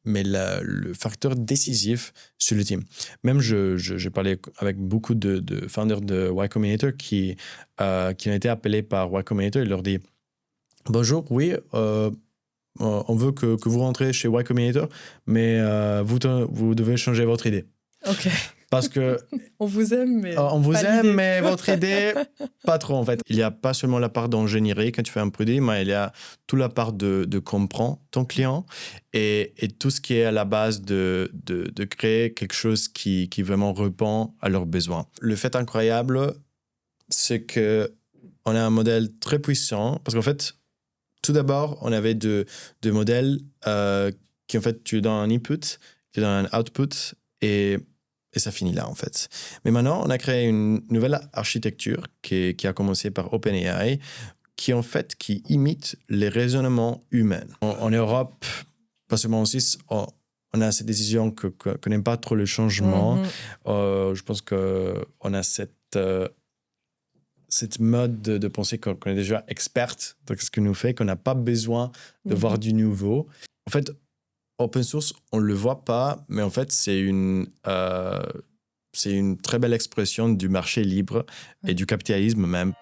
le facteur décisif, c'est le team. Même j'ai parlé avec beaucoup de founders de Y Combinator qui ont été appelés par Y Combinator. Ils leur disent bonjour, oui, on veut que vous rentrez chez Y Combinator, mais vous devez changer votre idée. Ok. Parce que on vous aime, mais on vous pas aime, l'idée. mais votre idée, pas trop en fait. Il n'y a pas seulement la part d'ingénierie quand tu fais un produit, mais il y a toute la part de comprendre ton client et tout ce qui est à la base de créer quelque chose qui vraiment répond à leurs besoins. Le fait incroyable, c'est qu'on a un modèle très puissant parce qu'en fait, tout d'abord, on avait deux modèles qui en fait, tu donnes un input, tu donnes un output et ça finit là, en fait. Mais maintenant, on a créé une nouvelle architecture qui a commencé par OpenAI, qui imite les raisonnements humains. En Europe, pas seulement en Suisse, on a cette décision qu'on n'aime pas trop le changement. Je pense qu'on a cette mode de penser qu'on est déjà experte dans ce que nous fait, qu'on n'a pas besoin de voir du nouveau. En fait, open source, on ne le voit pas, mais en fait, c'est une très belle expression du marché libre et du capitalisme même.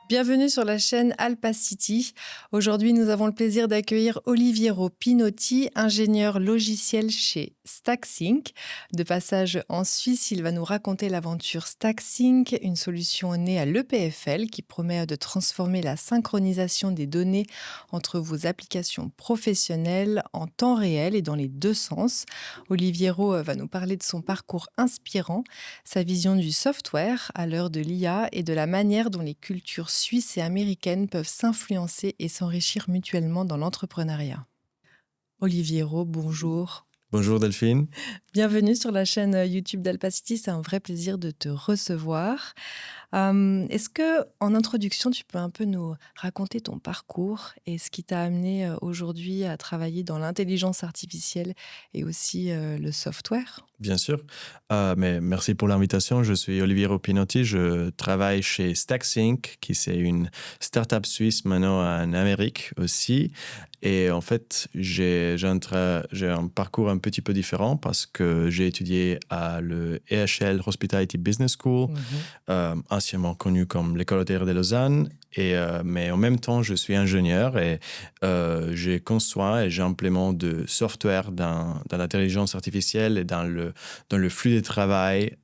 Bienvenue sur la chaîne Alpacity. Aujourd'hui, nous avons le plaisir d'accueillir Oliviero Pinotti, ingénieur logiciel chez StackSync. De passage en Suisse, il va nous raconter l'aventure StackSync, une solution née à l'EPFL qui promet de transformer la synchronisation des données entre vos applications professionnelles en temps réel et dans les deux sens. Oliviero va nous parler de son parcours inspirant, sa vision du software à l'heure de l'IA et de la manière dont les cultures suisses et américaines peuvent s'influencer et s'enrichir mutuellement dans l'entrepreneuriat. Oliviero, bonjour. Bonjour Delphine. Bienvenue sur la chaîne YouTube d'Alpacity, c'est un vrai plaisir de te recevoir. Est-ce que, en introduction, tu peux un peu nous raconter ton parcours et ce qui t'a amené aujourd'hui à travailler dans l'intelligence artificielle et aussi le software ? Bien sûr, mais merci pour l'invitation. Je suis Oliviero Pinotti, je travaille chez StackSync, qui c'est une startup suisse maintenant en Amérique aussi. Et en fait, j'ai un parcours un petit peu différent parce que j'ai étudié à le EHL Hospitality Business School, anciennement connu comme l'École hôtelière de Lausanne. Mais en même temps, je suis ingénieur et j'ai conçu et j'implémente de software dans l'intelligence artificielle et dans le flux de travail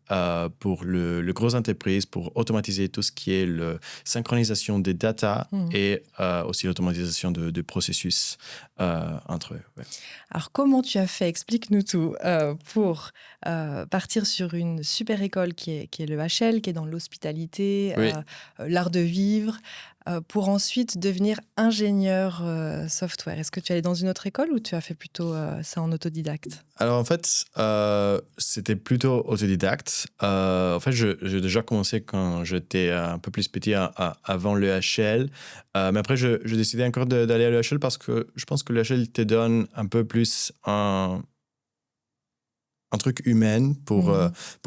pour le gros entreprise, pour automatiser tout ce qui est la synchronisation des data et aussi l'automatisation de processus entre eux. Ouais. Alors, comment tu as fait ? Explique-nous tout pour partir sur une super école qui est le HL, qui est dans l'hospitalité, Oui. l'art de vivre, pour ensuite devenir ingénieur software. Est-ce que tu es allé dans une autre école ou tu as fait plutôt ça en autodidacte ? Alors, en fait, c'était plutôt autodidacte. En fait, j'ai déjà commencé quand j'étais un peu plus petit, avant le HL. Mais après, je décidais encore d'aller à l'EHL parce que je pense que l'EHL te donne un peu plus un truc humain pour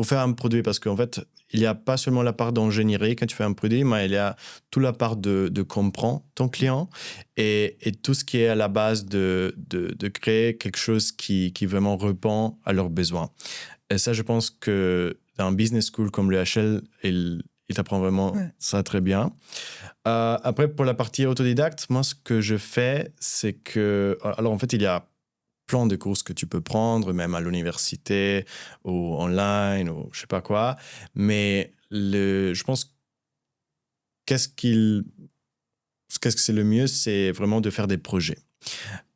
faire un produit. Parce qu'en fait, il n'y a pas seulement la part d'ingénierie quand tu fais un produit, mais il y a toute la part de comprendre ton client et tout ce qui est à la base de créer quelque chose qui vraiment répond à leurs besoins. Et ça, je pense que dans un business school comme le HL, il t'apprend vraiment ça très bien. Après, pour la partie autodidacte, moi, ce que je fais, c'est que... Alors, en fait, il y a plein de courses que tu peux prendre, même à l'université ou online ou je sais pas quoi. Mais je pense qu'est-ce que c'est le mieux, c'est vraiment de faire des projets.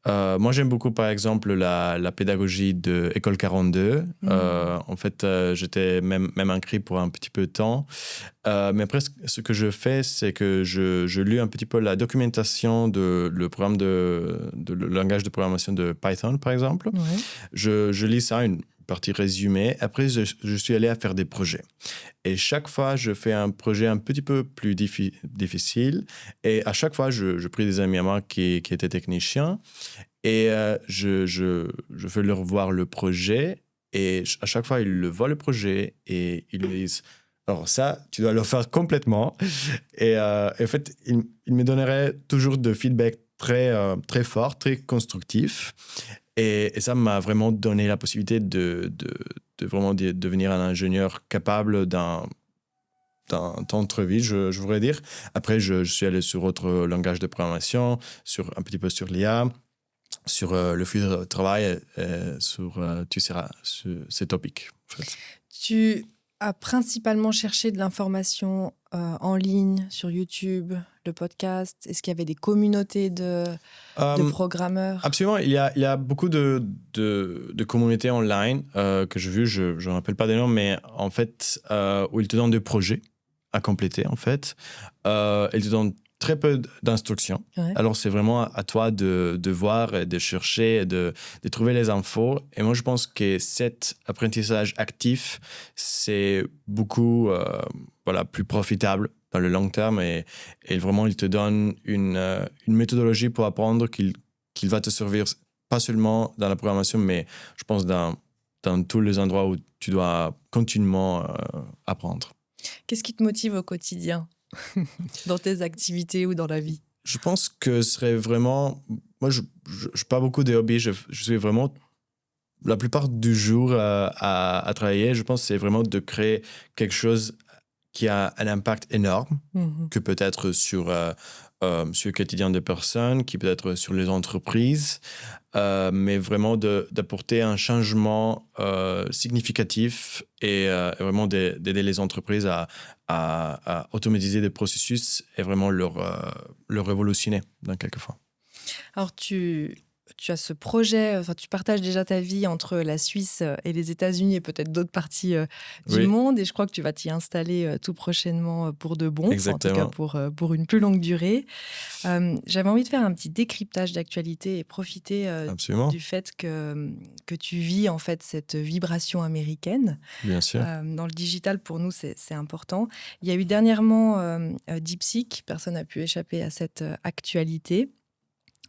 Moi, j'aime beaucoup, par exemple, la pédagogie de École 42. En fait, j'étais même inscrit pour un petit peu de temps. Mais après, ce que je fais, c'est que je lis un petit peu la documentation le programme le langage de programmation de Python, par exemple. Ouais. Je lis ça, une partie résumée. Après, je suis allé à faire des projets. Et chaque fois, je fais un projet un petit peu plus difficile. Et à chaque fois, je pris des amis à moi qui étaient techniciens. Et je fais leur voir le projet. Et à chaque fois, ils le voient le projet et ils me disent... Alors ça, tu dois le faire complètement. Et en fait, ils me donneraient toujours de feedback très fort, très constructif. Et ça m'a vraiment donné la possibilité de vraiment devenir un ingénieur capable d'un temps très vite, je voudrais dire. Après, je suis allé sur autre langage de programmation, un petit peu sur l'IA, sur le futur de travail, sur ces topics. En fait. Tu as principalement cherché de l'information en ligne, sur YouTube, le podcast. Est-ce qu'il y avait des communautés de programmeurs? Absolument. Il y a beaucoup de communautés online que j'ai vues, je ne me rappelle pas des noms, mais en fait, où ils te donnent des projets à compléter, en fait. Ils te donnent très peu d'instructions. Ouais. Alors, c'est vraiment à toi de voir, et de chercher, et de trouver les infos. Et moi, je pense que cet apprentissage actif, c'est beaucoup plus profitable dans le long terme. Et vraiment, il te donne une méthodologie pour apprendre qu'il va te servir pas seulement dans la programmation, mais je pense dans tous les endroits où tu dois continuellement apprendre. Qu'est-ce qui te motive au quotidien dans tes activités ou dans la vie? Je pense que ce serait vraiment... Moi, je n'ai pas beaucoup de hobbies. Je suis vraiment... La plupart du jour à travailler, je pense que c'est vraiment de créer quelque chose qui a un impact énorme, que peut être sur le quotidien de personnes, qui peut être sur les entreprises, mais vraiment d'apporter un changement significatif et vraiment d'aider les entreprises à automatiser des processus et vraiment leur révolutionner dans quelquefois. Alors, tu as ce projet, tu partages déjà ta vie entre la Suisse et les États-Unis et peut-être d'autres parties du monde. Et je crois que tu vas t'y installer tout prochainement pour de bon, en tout cas pour une plus longue durée. J'avais envie de faire un petit décryptage d'actualité et profiter du fait que tu vis en fait cette vibration américaine. Bien sûr. Dans le digital, pour nous, c'est important. Il y a eu dernièrement DeepSeek. Personne n'a pu échapper à cette actualité.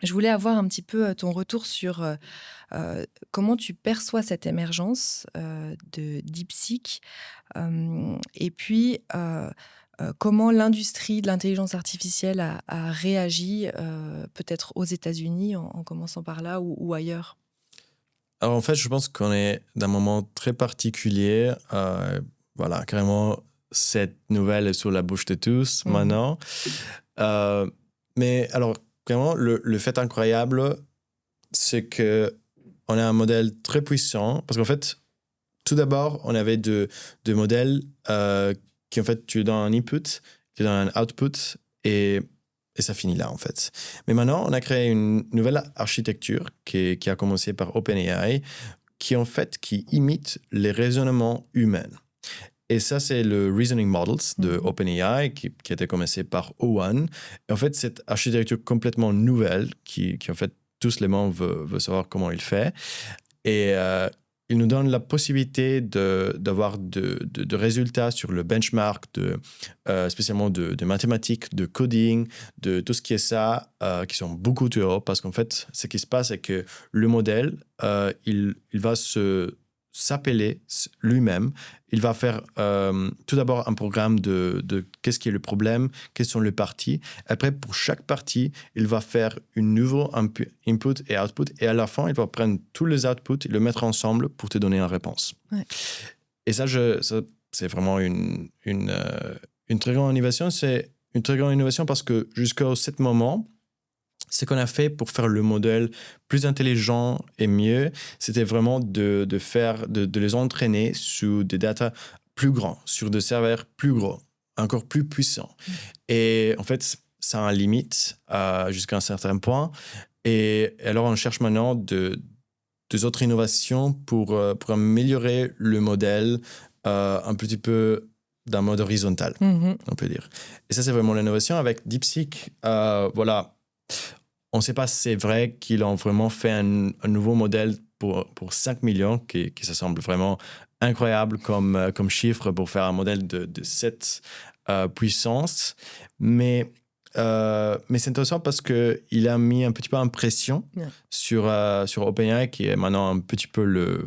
Je voulais avoir un petit peu ton retour sur comment tu perçois cette émergence de DeepSeek et puis comment l'industrie de l'intelligence artificielle a réagi, peut-être aux États-Unis en commençant par là ou ailleurs. Alors en fait, je pense qu'on est d'un moment très particulier. Voilà, carrément, cette nouvelle est sur la bouche de tous maintenant. Mais alors... Vraiment, le fait incroyable, c'est qu'on a un modèle très puissant. Parce qu'en fait, tout d'abord, on avait deux modèles qui, en fait, tu donnes un input, tu donnes un output, et ça finit là, en fait. Mais maintenant, on a créé une nouvelle architecture qui a commencé par OpenAI, qui imite les raisonnements humains. Et ça, c'est le Reasoning Models de OpenAI qui a été commencé par O1. Et en fait, cette architecture complètement nouvelle qui en fait, tous les membres veulent savoir comment il fait. Et il nous donne la possibilité d'avoir de résultats sur le benchmark, spécialement de mathématiques, de coding, de tout ce qui est ça, qui sont beaucoup trop hauts. Parce qu'en fait, ce qui se passe, c'est que le modèle, il va s'appeler lui-même. Il va faire tout d'abord un programme de qu'est-ce qui est le problème, quelles sont les parties. Après, pour chaque partie, il va faire une nouveau input et output. Et à la fin, il va prendre tous les outputs et le mettre ensemble pour te donner une réponse. Ouais. Et ça, c'est vraiment une très grande innovation. C'est une très grande innovation parce que jusqu'à ce moment, ce qu'on a fait pour faire le modèle plus intelligent et mieux, c'était vraiment de les entraîner sur des data plus grands, sur des serveurs plus gros, encore plus puissants. Et en fait, ça a une limite jusqu'à un certain point. Et alors, on cherche maintenant des autres innovations pour améliorer le modèle un petit peu d'un mode horizontal, on peut dire. Et ça, c'est vraiment l'innovation. Avec DeepSeek, voilà... On ne sait pas si c'est vrai qu'ils ont vraiment fait un nouveau modèle pour 5 millions, qui ça semble vraiment incroyable comme chiffre pour faire un modèle de cette puissance. Mais c'est intéressant parce qu'il a mis un petit peu en pression sur OpenAI, qui est maintenant un petit peu le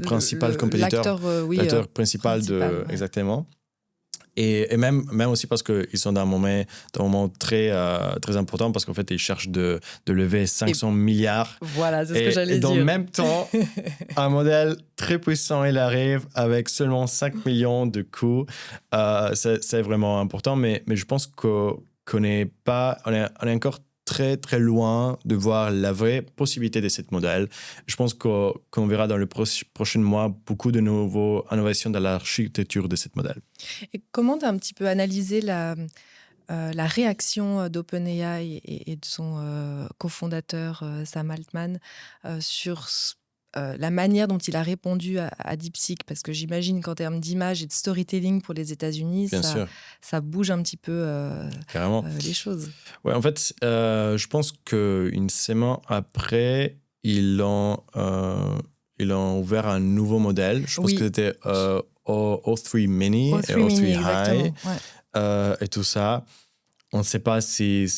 principal compétiteur, l'acteur principal. Exactement. Et même aussi parce qu'ils sont dans un moment très, très important parce qu'en fait, ils cherchent de lever 500 milliards. Voilà, c'est ce que j'allais Et dans dire. le même temps, un modèle très puissant, il arrive avec seulement 5 millions de coûts. C'est vraiment important, mais je pense qu'on est encore très, très loin de voir la vraie possibilité de ce modèle. Je pense qu'on verra dans les prochains mois beaucoup de nouvelles innovations dans l'architecture de ce modèle. Et comment tu as un petit peu analysé la réaction d'OpenAI et de son cofondateur Sam Altman sur la manière dont il a répondu à DeepSeek? Parce que j'imagine qu'en termes d'image et de storytelling pour les États-Unis, Bien sûr, ça bouge un petit peu carrément. les choses. Ouais, en fait, je pense qu'une semaine après, ils ont ouvert un nouveau modèle. Je pense que c'était O3 Mini et O3 O3 Mini, High exactement. Ouais. et tout ça. On ne sait pas s'ils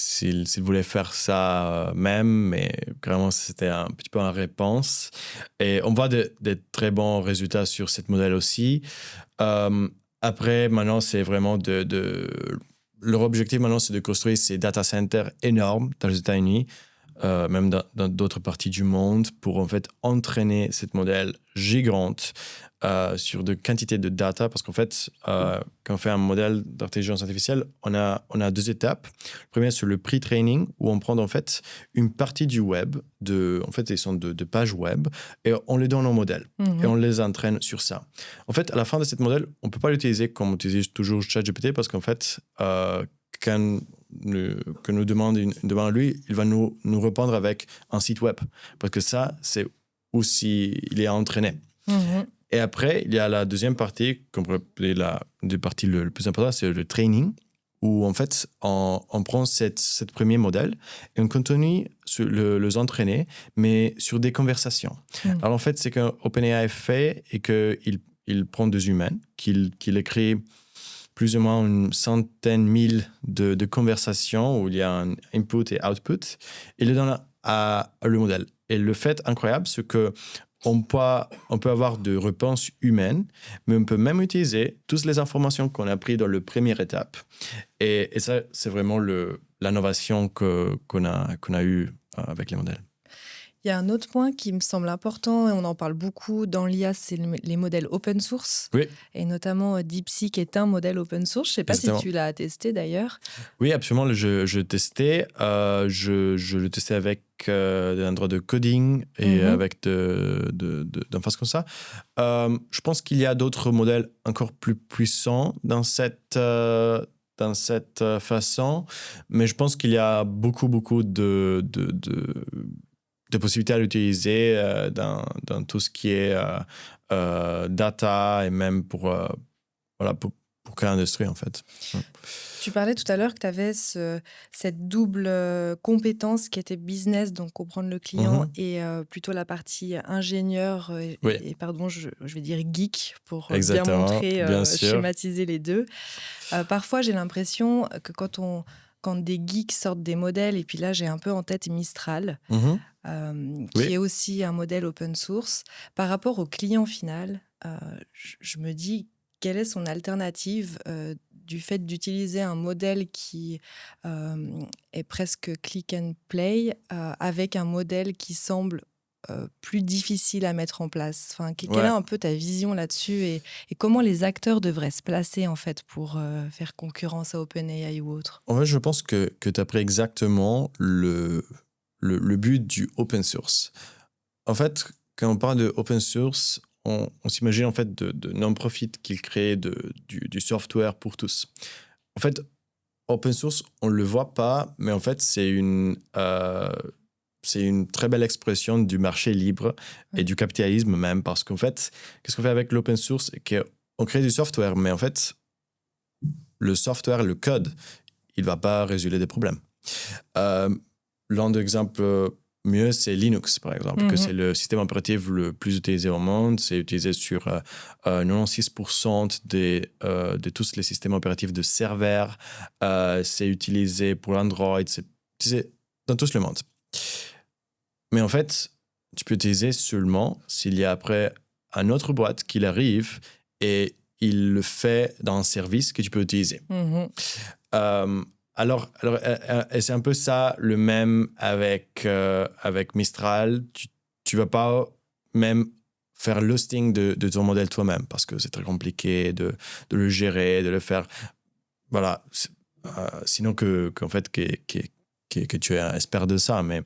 voulaient faire ça même, mais vraiment, c'était un petit peu en réponse. Et on voit des très bons résultats sur ce modèle aussi. Après, maintenant, c'est vraiment leur objectif maintenant, c'est de construire ces data centers énormes dans les États-Unis, même dans d'autres parties du monde, pour en fait entraîner ce modèle gigante sur de quantités de data. Parce qu'en fait, quand on fait un modèle d'intelligence artificielle, on a deux étapes. Le premier, c'est le pre-training, où on prend en fait une partie du web, en fait, ils sont de pages web, et on les donne au modèle. Et on les entraîne sur ça. En fait, à la fin de ce modèle, on ne peut pas l'utiliser comme on utilise toujours ChatGPT parce qu'en fait, quand nous demande une demande à lui, il va nous répondre avec un site web. Parce que ça, c'est aussi, il est entraîné. Et après, il y a la deuxième partie, comme la partie le plus important, c'est le training, où en fait, on prend cette premier modèle et on continue les entraîner, mais sur des conversations. Alors en fait, c'est qu'OpenAI fait et qu'il prend des humains, qu'il écrit plus ou moins une centaine mille de conversations où il y a un input et output, et le donne à le modèle. Et le fait incroyable, c'est que on peut avoir des réponses humaines, mais on peut même utiliser toutes les informations qu'on a prises dans la première étape. Et ça, c'est vraiment l'innovation qu'on a eue avec les modèles. Il y a un autre point qui me semble important, et on en parle beaucoup dans l'IA, c'est les modèles open source. Oui. Et notamment DeepSeek est un modèle open source. Je ne sais pas Exactement. si tu l'as testé d'ailleurs. Oui, absolument. Je testais. Je le testais avec des endroits de coding et avec d'un face comme ça. Je pense qu'il y a d'autres modèles encore plus puissants dans cette façon, mais je pense qu'il y a beaucoup de possibilités à l'utiliser dans tout ce qui est data et même pour quelle industrie en fait. Tu parlais tout à l'heure que tu avais cette double compétence qui était business, donc comprendre le client, et plutôt la partie ingénieur, et pardon, je vais dire geek, pour bien montrer, bien schématiser les deux. Parfois, j'ai l'impression que quand des geeks sortent des modèles, et puis là, j'ai un peu en tête Mistral, qui est aussi un modèle open source, par rapport au client final, je me dis, quelle est son alternative du fait d'utiliser un modèle qui est presque click and play avec un modèle qui semble plus difficile à mettre en place. Enfin, quelle est un peu ta vision là-dessus, et comment les acteurs devraient se placer en fait pour faire concurrence à OpenAI ou autre? En fait, je pense que tu as pris exactement le but du open source. En fait, quand on parle de open source, on s'imagine en fait de non-profit qui crée du software pour tous. En fait, open source, on ne le voit pas, mais en fait, c'est une très belle expression du marché libre et du capitalisme même, parce qu'en fait, qu'est-ce qu'on fait avec l'open source? On crée du software, mais en fait, le software, le code, il ne va pas résoudre des problèmes. L'un des exemples mieux, c'est Linux, par exemple, que c'est le système opératif le plus utilisé au monde. C'est utilisé sur 96% de tous les systèmes opératifs de serveurs. C'est utilisé pour Android. C'est utilisé dans tout le monde. Mais en fait, tu peux utiliser seulement s'il y a après une autre boîte qui arrive et il le fait dans un service que tu peux utiliser. Et c'est un peu ça le même avec Mistral. Tu vas pas même faire l'hosting de ton modèle toi-même parce que c'est très compliqué de le gérer, de le faire. Voilà. Sinon qu'en fait, que tu es un expert de ça. Mais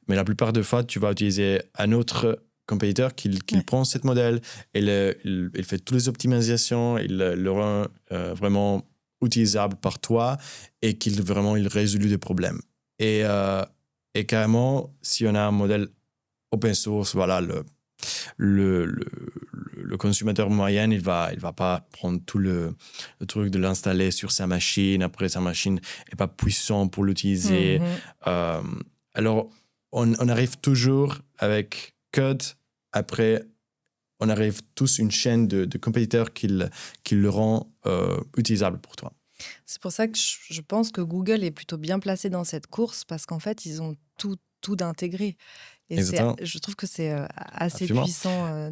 la plupart des fois, tu vas utiliser un autre compétiteur qui prend ce modèle et il fait toutes les optimisations, il le rend vraiment utilisable par toi et qu'il vraiment il résout des problèmes. Et carrément, si on a un modèle open source, voilà, le consommateur moyen, il va pas prendre tout le truc de l'installer sur sa machine. Après, sa machine n'est pas puissante pour l'utiliser. Alors, on arrive toujours avec code. Après, on arrive tous une chaîne de compétiteurs qui le rend utilisable pour toi. C'est pour ça que je pense que Google est plutôt bien placé dans cette course parce qu'en fait, ils ont tout d'intégré. Et je trouve que c'est assez Absolument. puissant.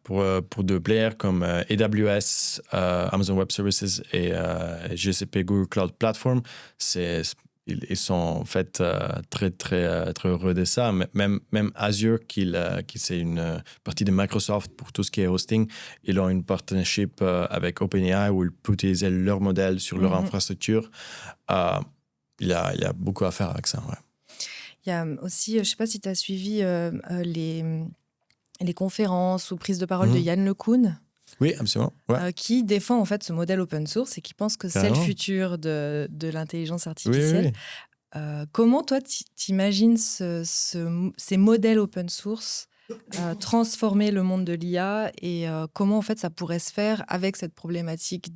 Pour des players comme AWS, Amazon Web Services et GCP, Google Cloud Platform, ils sont en fait très heureux de ça. Même Azure, qui c'est une partie de Microsoft pour tout ce qui est hosting, ils ont une partnership avec OpenAI où ils peuvent utiliser leur modèle sur leur infrastructure. Il y a beaucoup à faire avec ça. Ouais. Il y a aussi, je ne sais pas si tu as suivi les conférences ou prises de parole de Yann LeCun. Oui, absolument. Ouais. Qui défend en fait ce modèle open source et qui pense que c'est le futur de l'intelligence artificielle. Oui. Comment toi, t'imagines ces modèles open source transformer le monde de l'IA et comment en fait ça pourrait se faire avec cette problématique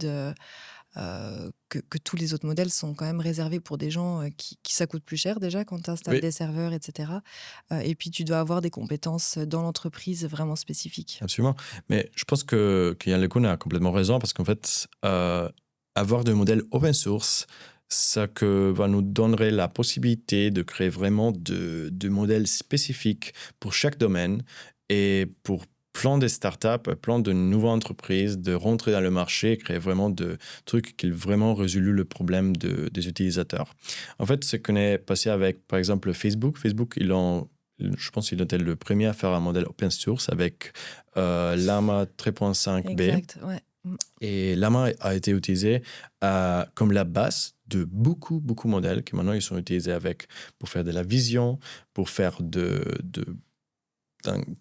que tous les autres modèles sont quand même réservés pour des gens qui ça coûte plus cher déjà quand tu installes des serveurs, etc. Et puis tu dois avoir des compétences dans l'entreprise vraiment spécifiques. Absolument. Mais je pense que Yann LeCun a complètement raison parce qu'en fait, avoir des modèles open source, ça va nous donner la possibilité de créer vraiment de modèles spécifiques pour chaque domaine et pour plein de startups, plein de nouvelles entreprises, de rentrer dans le marché, créer vraiment de trucs qui vraiment résolent le problème des utilisateurs. En fait, ce qu'on est passé avec, par exemple, Facebook. Facebook, je pense qu'il était le premier à faire un modèle open source avec Llama 3.5b. Exact, ouais. Et Llama a été utilisé comme la base de beaucoup de modèles qui maintenant ils sont utilisés pour faire de la vision, pour faire dans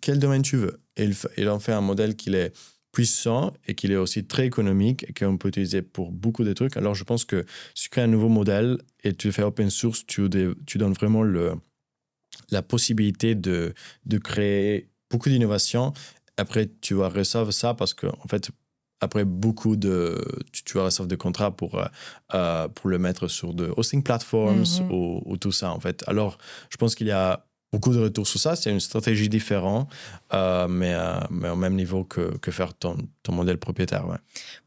quel domaine tu veux. Et il en fait un modèle qui est puissant et qui est aussi très économique et qu'on peut utiliser pour beaucoup de trucs. Alors, je pense que si tu crées un nouveau modèle et tu le fais open source, tu donnes vraiment la possibilité de créer beaucoup d'innovations. Après, tu vas recevoir ça parce que, en fait, après tu vas recevoir des contrats pour le mettre sur de hosting platforms ou tout ça, en fait. Alors, je pense qu'il y a beaucoup de retours sur ça. C'est une stratégie différente, mais au même niveau que faire ton modèle propriétaire. Ouais.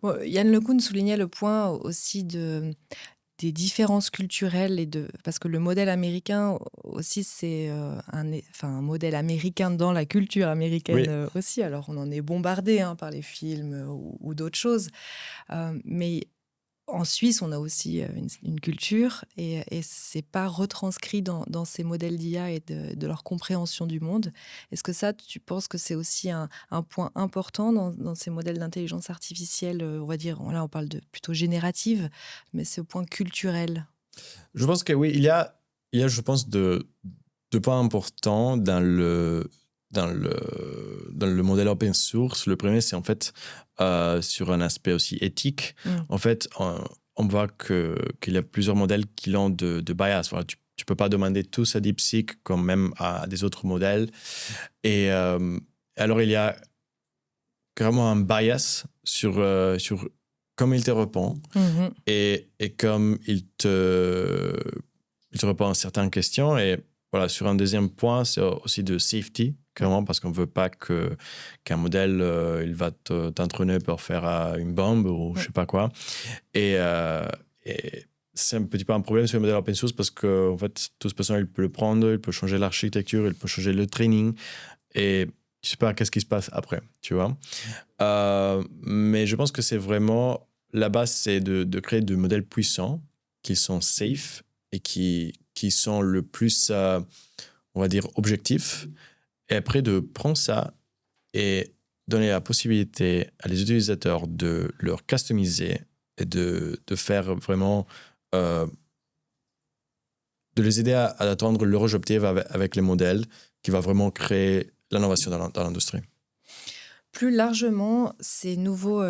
Bon, Yann LeCun soulignait le point aussi des différences culturelles parce que le modèle américain aussi, c'est un modèle américain dans la culture américaine aussi. Alors, on en est bombardé par les films ou d'autres choses. Mais en Suisse, on a aussi une culture et c'est pas retranscrit dans ces modèles d'IA et de leur compréhension du monde. Est-ce que ça, tu penses que c'est aussi un point important dans ces modèles d'intelligence artificielle, on va dire, là on parle de plutôt générative, mais c'est au point culturel? Je pense que oui, il y a je pense, deux points importants dans le modèle open source. Le premier, c'est en fait sur un aspect aussi éthique. En fait, on voit qu'il y a plusieurs modèles qui ont de bias. Voilà, tu peux pas demander tous à DeepSeek comme même à des autres modèles. Et alors, il y a vraiment un bias sur comment il te répond et comme il te répond à certaines questions. Et voilà, sur un deuxième point, c'est aussi de safety, clairement, parce qu'on ne veut pas qu'un modèle, il va t'entraîner pour faire une bombe ou je ne sais pas quoi. Et c'est un petit peu un problème sur le modèle open source parce qu'en fait, toute personne, il peut le prendre, il peut changer l'architecture, il peut changer le training. Et tu sais pas qu'est-ce qui se passe après, tu vois. Mais je pense que c'est vraiment, la base, c'est de créer des modèles puissants qui sont safe et qui sont le plus, on va dire, objectifs. Et après, de prendre ça et donner la possibilité à les utilisateurs de leur customiser et de faire vraiment, euh, de les aider à atteindre leur objectif avec les modèles qui va vraiment créer l'innovation dans l'industrie. Plus largement, ces nouveaux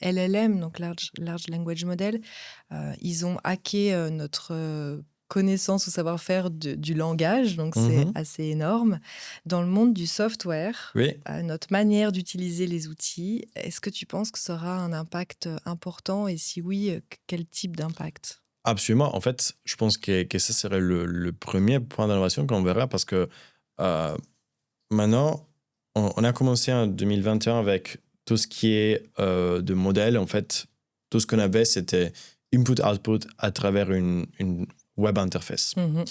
LLM, donc Large Language Model, ils ont hacké notre connaissance ou savoir-faire du langage, donc c'est Mhm. assez énorme. Dans le monde du software, Oui, notre manière d'utiliser les outils, est-ce que tu penses que ça aura un impact important et si oui, quel type d'impact? absolument. En fait, je pense que ça serait le premier point d'innovation qu'on verra parce que euh, maintenant, on a commencé en 2021 avec tout ce qui est de modèles. En fait, tout ce qu'on avait, c'était input-output à travers une web interface. Mhm.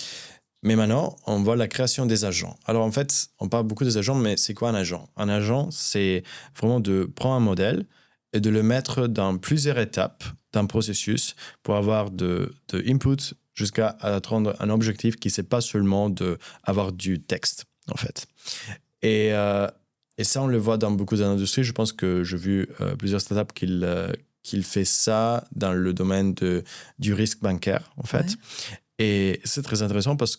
Mais maintenant, on voit la création des agents. Alors en fait, on parle beaucoup des agents, mais c'est quoi un agent? Un agent, c'est vraiment de prendre un modèle et de le mettre dans plusieurs étapes d'un processus pour avoir de input jusqu'à atteindre un objectif qui n'est pas seulement d'avoir du texte, en fait. Et, euh, et ça, on le voit dans beaucoup d'industries. Je pense que j'ai vu plusieurs startups qui fait ça dans le domaine du risque bancaire, en fait. Ouais. Et c'est très intéressant parce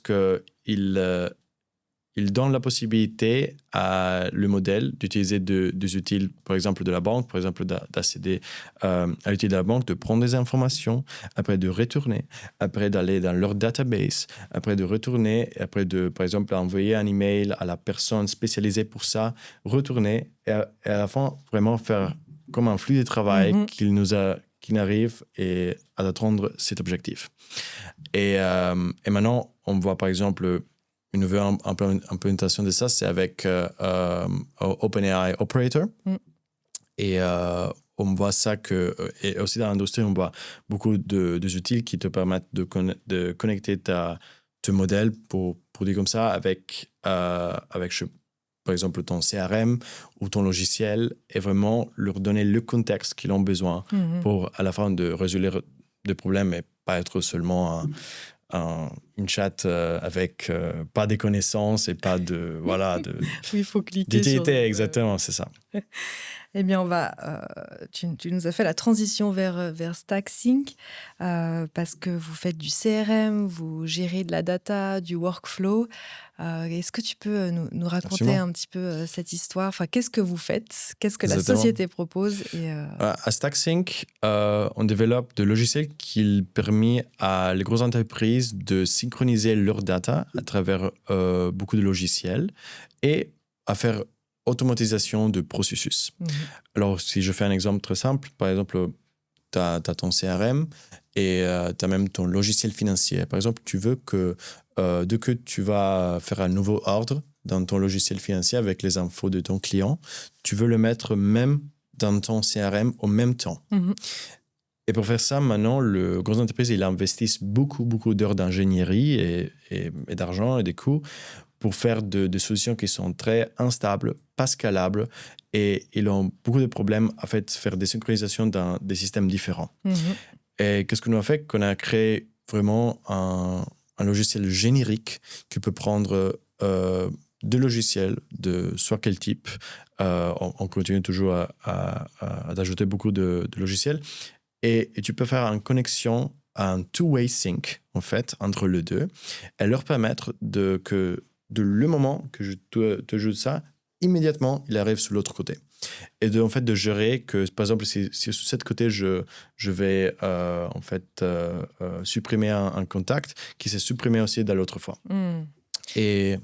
il donne la possibilité à le modèle d'utiliser des outils, par exemple de la banque, par exemple d'accéder à l'outil de la banque, de prendre des informations, après de retourner, après d'aller dans leur database, après de retourner, après de, par exemple, envoyer un email à la personne spécialisée pour ça, retourner et à la fin, vraiment faire comme un flux de travail Mhm. qu'il arrive et à atteindre cet objectif. Et maintenant, on voit par exemple une nouvelle implémentation de ça, c'est avec OpenAI Operator. Mm. Et on voit ça et aussi dans l'industrie, on voit beaucoup d'outils qui te permettent de connecter ton modèle pour dire comme ça avec par exemple ton CRM ou ton logiciel et vraiment leur donner le contexte qu'ils ont besoin Mhm. pour à la fin de résoudre des problèmes et pas être seulement une chat avec pas des connaissances et pas de voilà Oui, il faut cliquer sur... d'utilité. Ouais, ouais. Exactement, c'est ça. Eh bien, tu nous as fait la transition vers StackSync parce que vous faites du CRM, vous gérez de la data, du workflow. Est-ce que tu peux nous raconter Absolument. un petit peu cette histoire? Enfin, qu'est-ce que vous faites? Qu'est-ce que la Exactement. société propose? À StackSync, on développe des logiciels qui permettent à les grosses entreprises de synchroniser leurs data à travers beaucoup de logiciels et à faire automatisation de processus. Mhm. Alors, si je fais un exemple très simple, par exemple, tu as ton CRM et tu as même ton logiciel financier. Par exemple, tu veux que dès que tu vas faire un nouveau ordre dans ton logiciel financier avec les infos de ton client, tu veux le mettre même dans ton CRM au même temps. Mhm. Et pour faire ça, maintenant, les grosses entreprises, ils investissent beaucoup d'heures d'ingénierie et d'argent et des coûts pour faire des solutions qui sont très instables, pas scalables, et ils ont beaucoup de problèmes à faire des synchronisations dans des systèmes différents. Mhm. Et qu'est-ce qu'on a fait? Qu'on a créé vraiment un logiciel générique qui peut prendre deux logiciels de soit quel type. On continue toujours à ajouter beaucoup de logiciels. Et tu peux faire une connexion, un two-way sync, en fait, entre les deux, et leur permettre que le moment que je te joue ça, immédiatement, il arrive sur l'autre côté. Et en fait, de gérer que, par exemple, si sur cet côté, je vais en fait supprimer un contact, qui s'est supprimé aussi de l'autre fois. Mhm. Et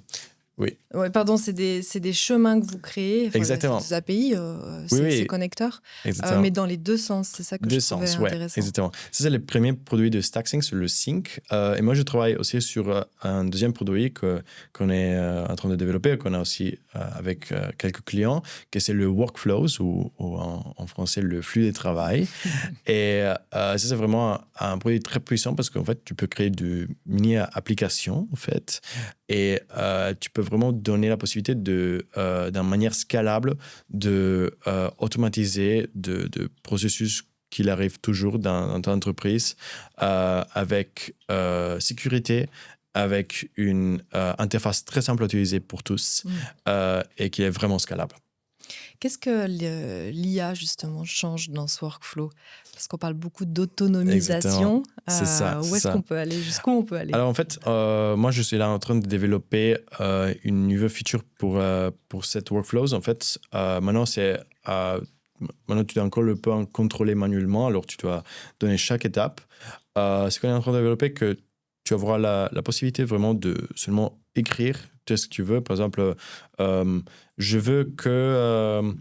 oui, Ouais, pardon, c'est des chemins que vous créez, enfin, exactement. des API, Oui, ces oui, connecteurs, exactement. mais dans les deux sens, c'est ça que je Deux trouvais sens, ouais, intéressant. exactement. Ça, c'est le premier produit de StackSync, sur le Sync. Et moi, je travaille aussi sur un deuxième produit qu'on est en train de développer, qu'on a aussi avec quelques clients, que c'est le Workflows, ou en français, le flux de travail. Et ça, c'est vraiment un produit très puissant parce qu'en fait, tu peux créer de mini-applications, en fait. Et tu peux vraiment donner la possibilité d'une manière scalable de automatiser de processus qu'il arrive toujours dans ton entreprise avec sécurité, avec une interface très simple à utiliser pour tous et qui est vraiment scalable. Qu'est-ce que l'IA, justement, change dans ce workflow? Parce qu'on parle beaucoup d'autonomisation. Exactement, c'est ça, Où c'est est-ce ça. qu'on peut aller? Jusqu'où on peut aller? Alors en fait, moi je suis là en train de développer une nouvelle feature pour cette workflows. En fait, maintenant tu dois encore le peu contrôler manuellement, alors tu dois donner chaque étape. C'est qu'on est en train de développer que tu auras la possibilité vraiment de seulement écrire tout ce que tu veux. Par exemple, je veux que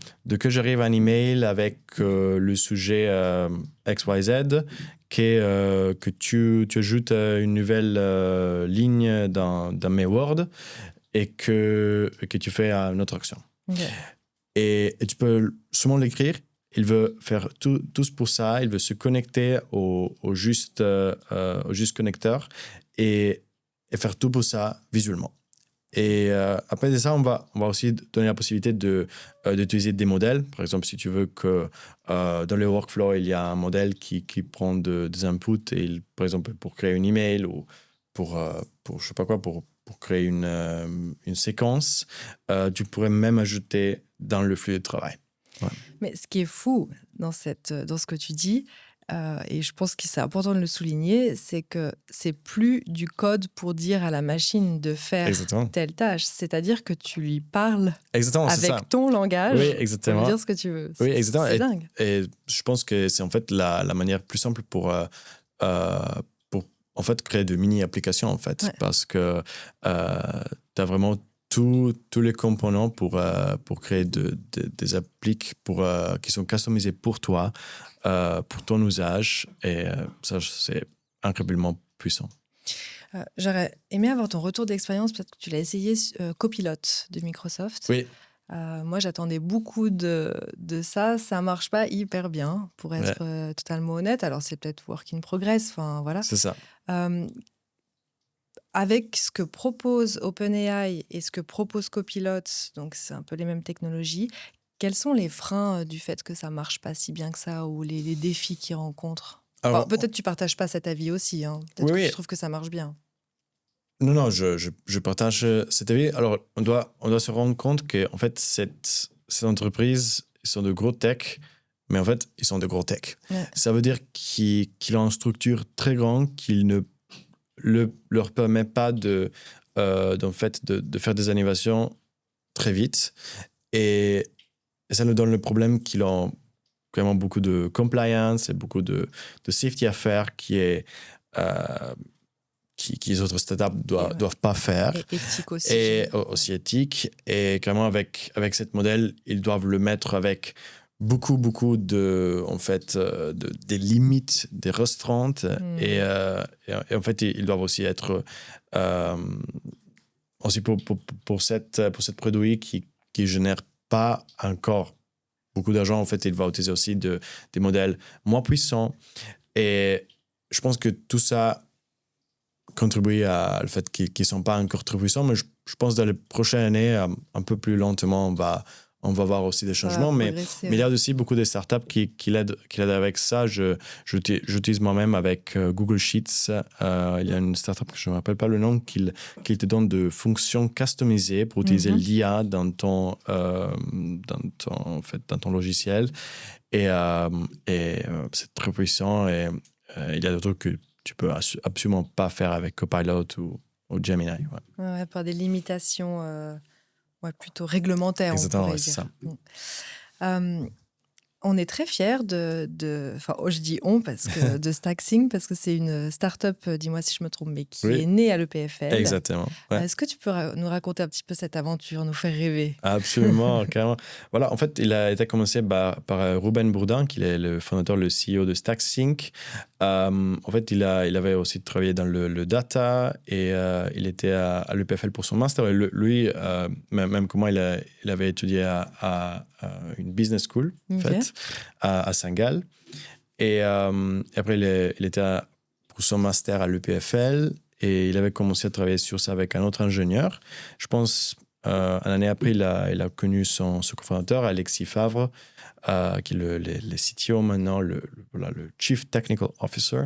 j'arrive à un email avec le sujet XYZ, que tu ajoutes une nouvelle ligne dans mes Word et que tu fais une autre action. Ok. Et tu peux seulement l'écrire. Il veut faire tout pour ça. Il veut se connecter au juste connecteur et faire tout pour ça visuellement. Et après ça, on va aussi donner la possibilité d'utiliser des modèles. Par exemple, si tu veux que dans le workflow, il y a un modèle qui prend des inputs, et par exemple, pour créer une email ou pour je sais pas quoi, pour créer une séquence, tu pourrais même ajouter dans le flux de travail. Ouais. Mais ce qui est fou dans ce que tu dis, et je pense que c'est important de le souligner, c'est que c'est plus du code pour dire à la machine de faire Exactement. telle tâche. C'est-à-dire que tu lui parles Exactement, c'est ça. avec ton langage Oui, pour lui exactement. dire ce que tu veux. Oui, exactement. C'est dingue. Et je pense que c'est en fait la manière plus simple pour en fait créer de mini-applications en fait, Ouais. parce que tu as vraiment tous les composants pour créer des appliques qui sont customisées pour toi, pour ton usage, et ça c'est incroyablement puissant. J'aurais aimé avoir ton retour d'expérience. Peut-être que tu l'as essayé, Copilot de Microsoft. Oui. Moi, j'attendais beaucoup de ça. Ça marche pas hyper bien, pour être totalement honnête. Alors, c'est peut-être work in progress. Enfin, voilà. C'est ça. Avec ce que propose OpenAI et ce que propose Copilot, donc c'est un peu les mêmes technologies, quels sont les freins du fait que ça marche pas si bien que ça, ou les défis qu'ils rencontrent? Alors, peut-être tu partages pas cet avis aussi. Peut-être que tu trouves que ça marche bien. Non, je partage cet avis. Alors, on doit se rendre compte que en fait, cette entreprise, ils sont de gros tech, mais en fait, ils sont de gros tech. Ouais. Ça veut dire qu'ils ont une structure très grande qui ne leur permet pas de faire des innovations très vite. Et ça nous donne le problème qu'ils ont vraiment beaucoup de compliance et beaucoup de safety à faire qui les autres startups doivent pas faire. Et éthique aussi. Et aussi éthique. Et clairement, avec cette modèle, ils doivent le mettre avec beaucoup de, en fait, des limites, des restreintes. Et en fait, ils doivent aussi être aussi pour cette produit qui génère pas encore beaucoup d'argent. En fait, il va utiliser aussi des modèles moins puissants. Et je pense que tout ça contribue à le fait qu'ils ne sont pas encore très puissants, mais je pense que dans les prochaines années, un peu plus lentement, on va voir aussi des changements. Mais il y a aussi beaucoup de startups qui l'aident avec ça. J'utilise moi-même avec Google Sheets. Il y a une startup que je ne me rappelle pas le nom qui te donne de fonctions customisées pour utiliser l'IA dans ton logiciel. Et c'est très puissant. Et il y a d'autres que tu peux absolument pas faire avec Copilot ou Gemini. Ouais, par des limitations plutôt réglementaires. Exactement, on pourrait c'est dire. ça. On est très fiers je dis on parce que de StackSync, parce que c'est une start-up, dis-moi si je me trompe, mais qui est née à l'EPFL. Exactement. Ouais. Est-ce que tu peux nous raconter un petit peu cette aventure, nous faire rêver? Absolument, carrément. Voilà, en fait, il a été commencé par Ruben Bourdin, qui est le fondateur, le CEO de StackSync. En fait, il avait aussi travaillé dans le data et il était à l'EPFL pour son master. Et lui, même que moi, il avait étudié à une business school, en fait, à Saint-Gall. Et après, il était pour son master à l'EPFL. et il avait commencé à travailler sur ça avec un autre ingénieur. Je pense, une année après, il a connu son cofondateur, Alexis Favre, qui est le CTO maintenant, voilà, le Chief Technical Officer.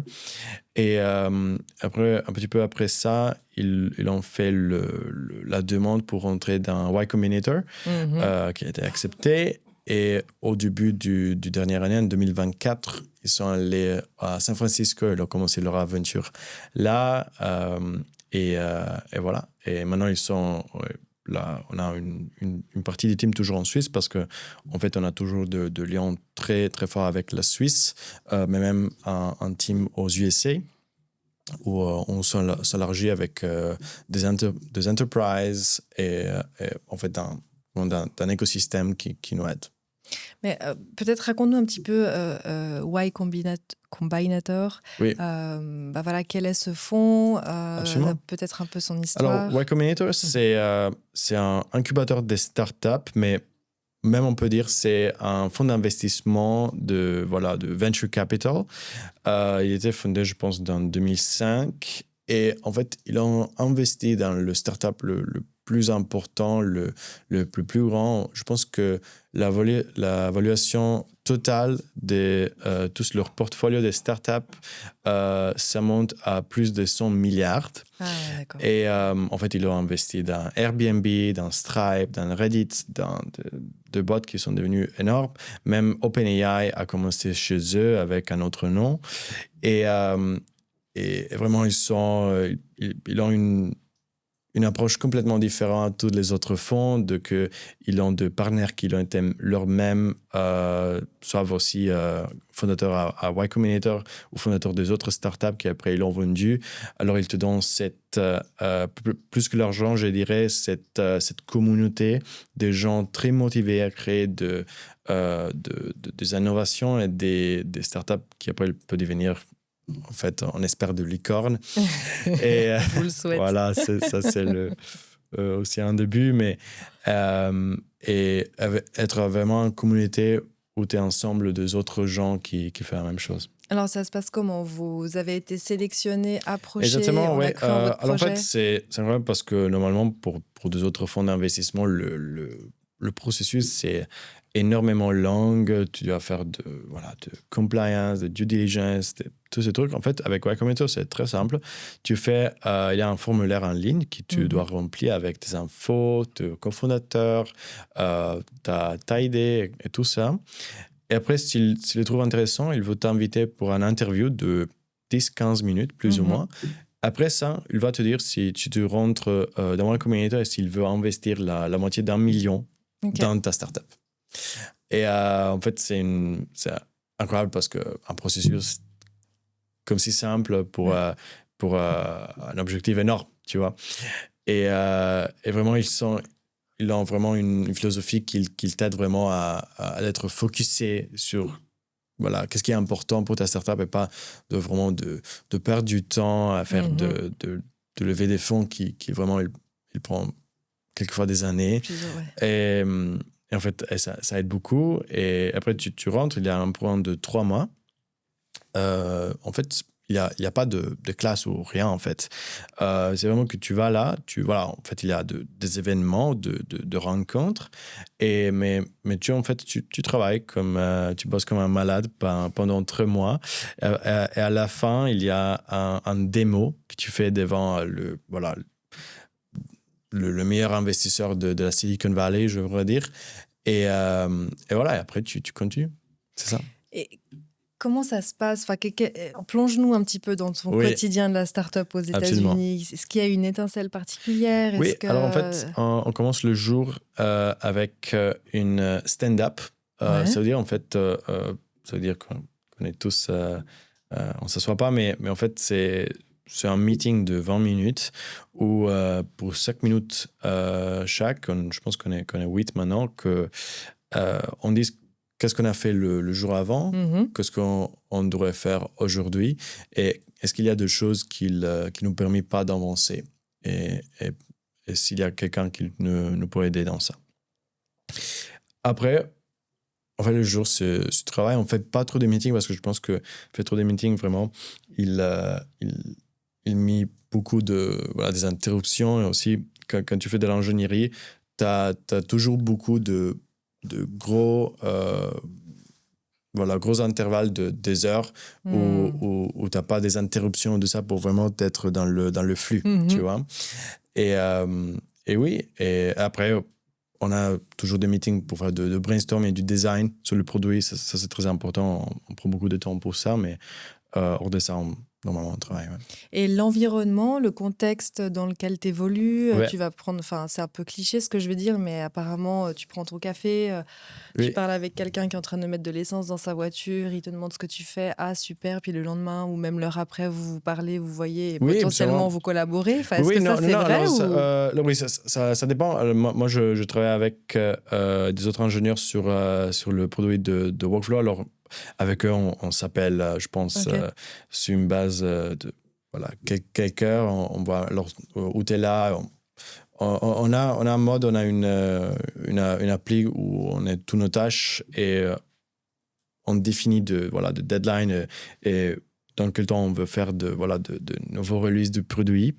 Et après, un petit peu après ça, ils ont fait la demande pour rentrer dans Y Combinator, qui a été accepté. Et au début du dernière année, en 2024, ils sont allés à San Francisco, ils ont commencé leur aventure là. Et voilà. Et maintenant, ils sont... Là, on a une partie du team toujours en Suisse parce que en fait, on a toujours de liens très, très forts avec la Suisse, mais même un team aux USA où on s'élargit avec des enterprises et en fait d'un écosystème qui nous aide. Mais peut-être raconte-nous un petit peu Y Combinator. Oui, Voilà, quel est ce fonds, absolument. peut-être un peu son Alors, histoire. Y Combinator, c'est un incubateur des startups, mais même on peut dire c'est un fonds d'investissement de venture capital. Il était fondé, je pense, en 2005. Et en fait, ils ont investi dans le startup le plus important, le plus grand. Je pense que la valuation totale de tout leur portfolio de startups, ça monte à plus de 100 milliards. Ah ouais, d'accord. Et en fait, ils ont investi dans Airbnb, dans Stripe, dans Reddit, dans de bots qui sont devenus énormes. Même OpenAI a commencé chez eux avec un autre nom. Et vraiment, ils ont une approche complètement différente à tous les autres fonds, ils ont des partenaires qui ont été leurs-mêmes, soit aussi fondateurs à Y Combinator ou fondateurs des autres startups qui après ils l'ont vendu. Alors ils te donnent plus que l'argent, je dirais, cette communauté de gens très motivés à créer des innovations et des startups qui après peuvent devenir, en fait, on espère de licorne. Et Je vous le souhaite. voilà, ça c'est aussi un début, mais et être vraiment une communauté où tu es ensemble des autres gens qui font la même chose. Alors, ça se passe comment? Vous avez été sélectionné, approché, Exactement, on a oui. cru en votre Alors en fait, projet? c'est incroyable parce que normalement, pour des autres fonds d'investissement, le processus, c'est énormément long. Tu dois faire de compliance, de due diligence, tous ces trucs. En fait, avec Y Combinator, c'est très simple. Il y a un formulaire en ligne que tu dois remplir avec tes infos, tes cofondateurs, ta idée et tout ça. Et après, s'il le trouve intéressant, il veut t'inviter pour un interview de 10-15 minutes, plus ou moins. Après ça, il va te dire si tu te rentres dans Y Combinator et s'il veut investir la moitié d'1 million dans ta startup. Et en fait, c'est incroyable parce qu'un processus comme si simple pour un objectif énorme, tu vois. Et vraiment, ils ont vraiment une philosophie qui t'aide vraiment à être focusé sur qu'est-ce qui est important pour ta startup et pas de perdre du temps à faire de lever des fonds qui vraiment, il prend quelquefois des années. Et en fait, ça aide beaucoup. Et après, tu rentres, il y a un programme de 3 mois. En fait, il y a pas de classe ou rien, en fait. C'est vraiment que tu vas là, en fait, il y a des événements, de rencontres. Mais en fait, tu travailles tu bosses comme un malade pendant 3 mois. Et à la fin, il y a un démo que tu fais devant le meilleur investisseur de la Silicon Valley, je voudrais dire. Et voilà, et après, tu continues. C'est ça. Et comment ça se passe? Enfin, plonge-nous un petit peu dans ton quotidien de la start-up aux États-Unis. Est-ce qu'il y a une étincelle particulière? Oui, alors en fait, on commence le jour avec une stand-up. Ça veut dire, en fait, ça veut dire qu'on est tous... on ne s'assoit pas, mais en fait, c'est un meeting de 20 minutes où pour 5 minutes chaque, je pense qu'on est 8 maintenant, on dit qu'est-ce qu'on a fait le jour avant, qu'est-ce qu'on devrait faire aujourd'hui et est-ce qu'il y a des choses qui ne nous permettent pas d'avancer et s'il y a quelqu'un qui nous pourrait aider dans ça. Après, en fait, le jour, c'est travail. On ne fait pas trop de meetings parce que je pense que faire trop de meetings, vraiment, il il met beaucoup des interruptions. Et aussi, quand tu fais de l'ingénierie, tu as toujours beaucoup de gros, gros intervalles des heures où tu n'as pas des interruptions de ça pour vraiment être dans le flux, tu vois. Et oui, et après, on a toujours des meetings pour faire de brainstorm et du design sur le produit. Ça c'est très important. On prend beaucoup de temps pour ça, mais hors de ça, normalement, on travaille. Ouais. Et l'environnement, le contexte dans lequel tu évolues, Ouais. tu vas prendre, enfin, c'est un peu cliché ce que je veux dire, mais apparemment, tu prends ton café, Oui. tu parles avec quelqu'un qui est en train de mettre de l'essence dans sa voiture, il te demande ce que tu fais, ah super, puis le lendemain ou même l'heure après, vous parlez, vous voyez, et Oui, potentiellement absolument. vous collaborez. Enfin, est-ce Oui, que non, ça c'est non, vrai alors, ou... oui, ça dépend. Alors, moi, je travaille avec des autres ingénieurs sur le produit de Workflow. Alors, avec eux, on s'appelle, je pense, Ok. sur une base de quelques heures. On voit alors, où tu es là. On a un mode, on a une appli où on a tous nos tâches et on définit de deadline et dans quel temps on veut faire de nouveaux releases de produits.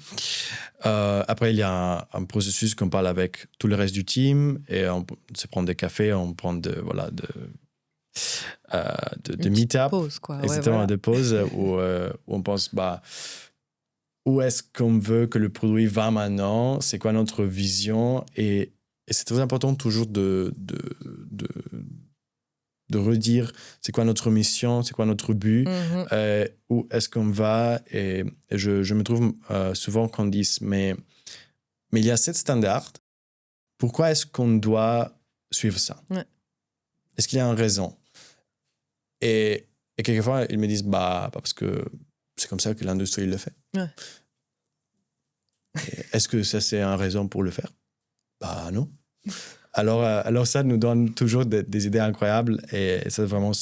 Après, il y a un processus qu'on parle avec tout le reste du team et on se prend des cafés, on prend de Une petite meet-up, pause, quoi. Ouais, exactement, voilà. de pause où on pense où est-ce qu'on veut que le produit va maintenant, c'est quoi notre vision et c'est très important toujours de redire c'est quoi notre mission, c'est quoi notre but, où est-ce qu'on va. Et je me trouve souvent qu'on dise, mais il y a 7 standards, pourquoi est-ce qu'on doit suivre ça? Ouais. Est-ce qu'il y a une raison? Et quelquefois, ils me disent, parce que c'est comme ça que l'industrie le fait. Ouais. Est-ce que ça, c'est une raison pour le faire? Non. Alors ça nous donne toujours des idées incroyables et ça vraiment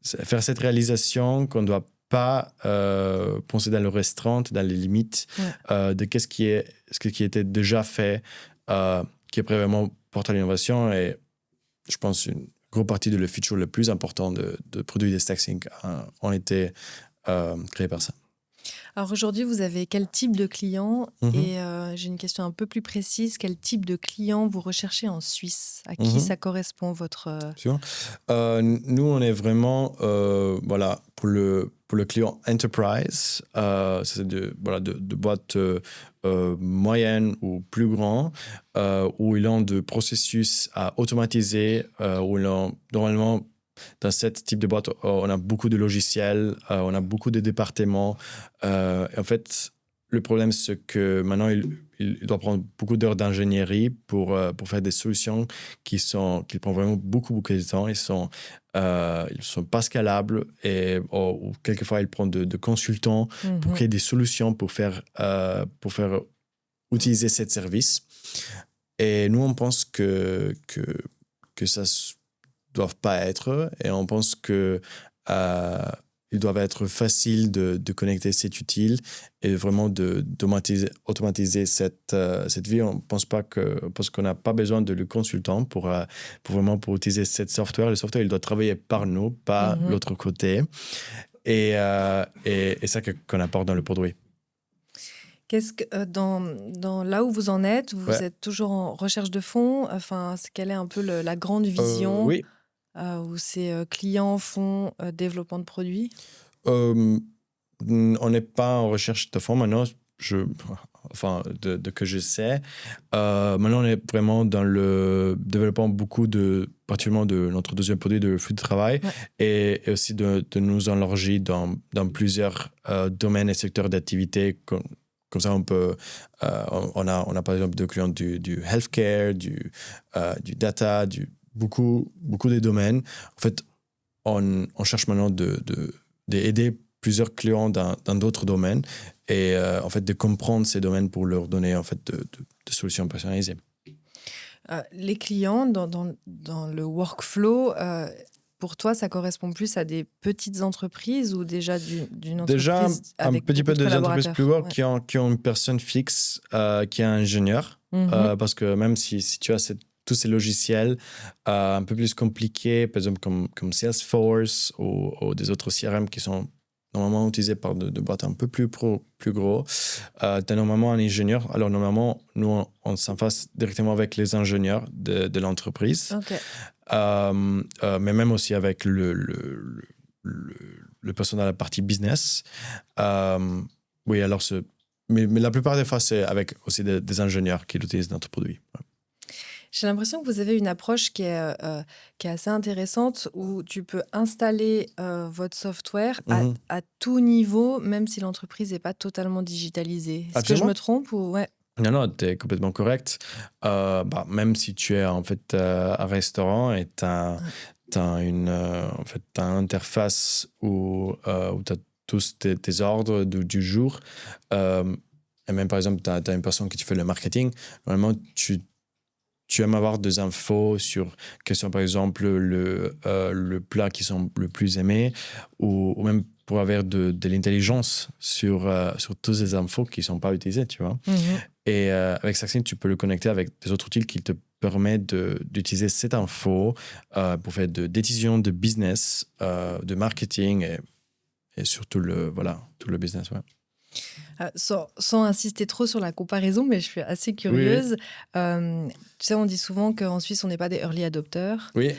faire cette réalisation qu'on ne doit pas penser dans le restreint, dans les limites de ce qui était déjà fait, qui est vraiment porté à l'innovation. Et je pense une grosse partie de le feature le plus important de produits de Stacksync ont été créés par ça. Alors aujourd'hui, vous avez quel type de client? Et j'ai une question un peu plus précise. Quel type de client vous recherchez en Suisse? À qui ça correspond votre... Nous, on est vraiment pour le client enterprise, c'est de boîtes moyennes ou plus grands, où ils ont des processus à automatiser, où ils ont normalement... Dans ce type de boîte, on a beaucoup de logiciels, on a beaucoup de départements. En fait, le problème, c'est que maintenant, il doit prendre beaucoup d'heures d'ingénierie pour faire des solutions qui prennent vraiment beaucoup de temps. Ils sont pas scalables ou quelquefois, ils prennent de consultants pour créer des solutions pour faire utiliser ce service. Et nous, on pense que ça doivent pas être, et on pense que ils doivent être faciles de connecter, c'est utile, et vraiment d'automatiser cette vie. On pense pas parce qu'on n'a pas besoin de le consultant pour utiliser cette software. Le software, il doit travailler par nous, pas l'autre côté, et ça qu'on apporte dans le produit. Qu'est-ce que dans là où vous en êtes, vous êtes toujours en recherche de fonds. Enfin, quelle est un peu la grande vision? Oui. Où c'est client, fonds, développement de produits? On n'est pas en recherche de fonds maintenant, que je sais. Maintenant, on est vraiment dans le développement particulièrement de notre deuxième produit de flux de travail, et aussi de nous enlargir dans plusieurs domaines et secteurs d'activité. Comme ça, on peut. On a par exemple des clients du healthcare, du data, beaucoup de domaines. En fait, on cherche maintenant d'aider plusieurs clients dans d'autres domaines et en fait de comprendre ces domaines pour leur donner en fait de solutions personnalisées. Les clients dans le workflow, pour toi, ça correspond plus à des petites entreprises ou déjà d'une entreprise Déjà, avec un petit peu beaucoup de des entreprises plus collaborateurs? grandes qui ont une personne fixe, qui est ingénieur, parce que même si tu as tous ces logiciels un peu plus compliqués, par exemple comme Salesforce ou des autres CRM qui sont normalement utilisé par de boîtes un peu plus gros. Tu as normalement un ingénieur. Alors, normalement, nous, on s'en face directement avec les ingénieurs de l'entreprise, Ok. mais même aussi avec le, le personnel à la partie business. Oui, alors, mais la plupart des fois, c'est avec aussi des ingénieurs qui utilisent notre produit. Ouais. J'ai l'impression que vous avez une approche qui est assez intéressante où tu peux installer votre software Mhm. à tout niveau, même si l'entreprise n'est pas totalement digitalisée. Est-ce que je me Absolument. trompe ou ouais. Non, non, tu es complètement correct. Même si tu es en fait un restaurant et tu as, en fait, t'as une interface où tu as tous tes ordres du jour, euh, et même par exemple, tu as une personne qui te fait le marketing, vraiment, tu aimes avoir des infos sur quels sont par exemple le plat qui sont le plus aimés ou même pour avoir de l'intelligence sur toutes ces infos qui ne sont pas utilisées, tu vois. Mhm. Et avec Saxing, tu peux le connecter avec des autres outils qui te permettent d'utiliser cette info pour faire des décisions de business, de marketing et surtout tout le business. Ouais. Sans insister trop sur la comparaison, mais je suis assez Oui, curieuse. Tu sais, on dit souvent qu'en Suisse, on n'est pas des early adopters. oui.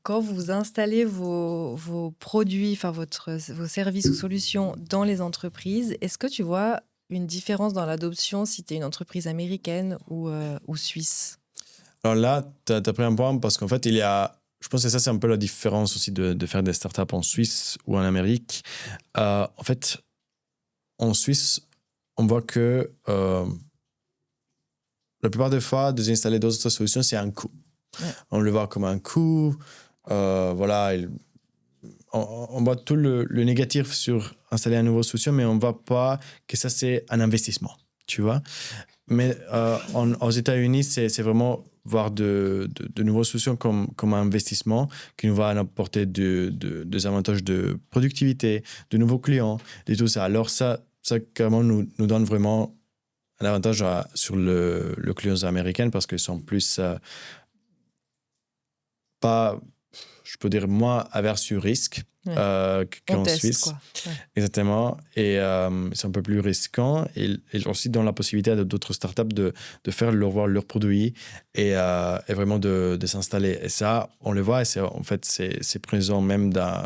Quand vous installez vos produits, enfin vos services ou solutions dans les entreprises, est-ce que tu vois une différence dans l'adoption si tu es une entreprise américaine ou suisse? Alors là, tu as pris un point parce qu'en fait, je pense que ça, c'est un peu la différence aussi de faire des startups en Suisse ou en Amérique. En fait, en Suisse, on voit que la plupart des fois, de installer d'autres solutions, c'est un coût. Ouais. On le voit comme un coût. Voilà, on voit tout le négatif sur installer une nouvelle solution, mais on ne voit pas que ça, c'est un investissement, tu vois. Mais aux États-Unis, c'est vraiment voir de nouvelles solutions comme un investissement qui nous va apporter des avantages de productivité, de nouveaux clients, et tout ça. Alors ça carrément nous donne vraiment un avantage sur le client américain parce qu'ils sont plus, pas, je peux dire, moins averses au risque Ouais. On qu'en teste, Suisse. quoi. Ouais. Exactement. Et c'est un peu plus risquant. Et aussi dans la possibilité à d'autres startups de faire voir leurs produits et vraiment de s'installer. Et ça, on le voit. Et en fait, c'est présent même dans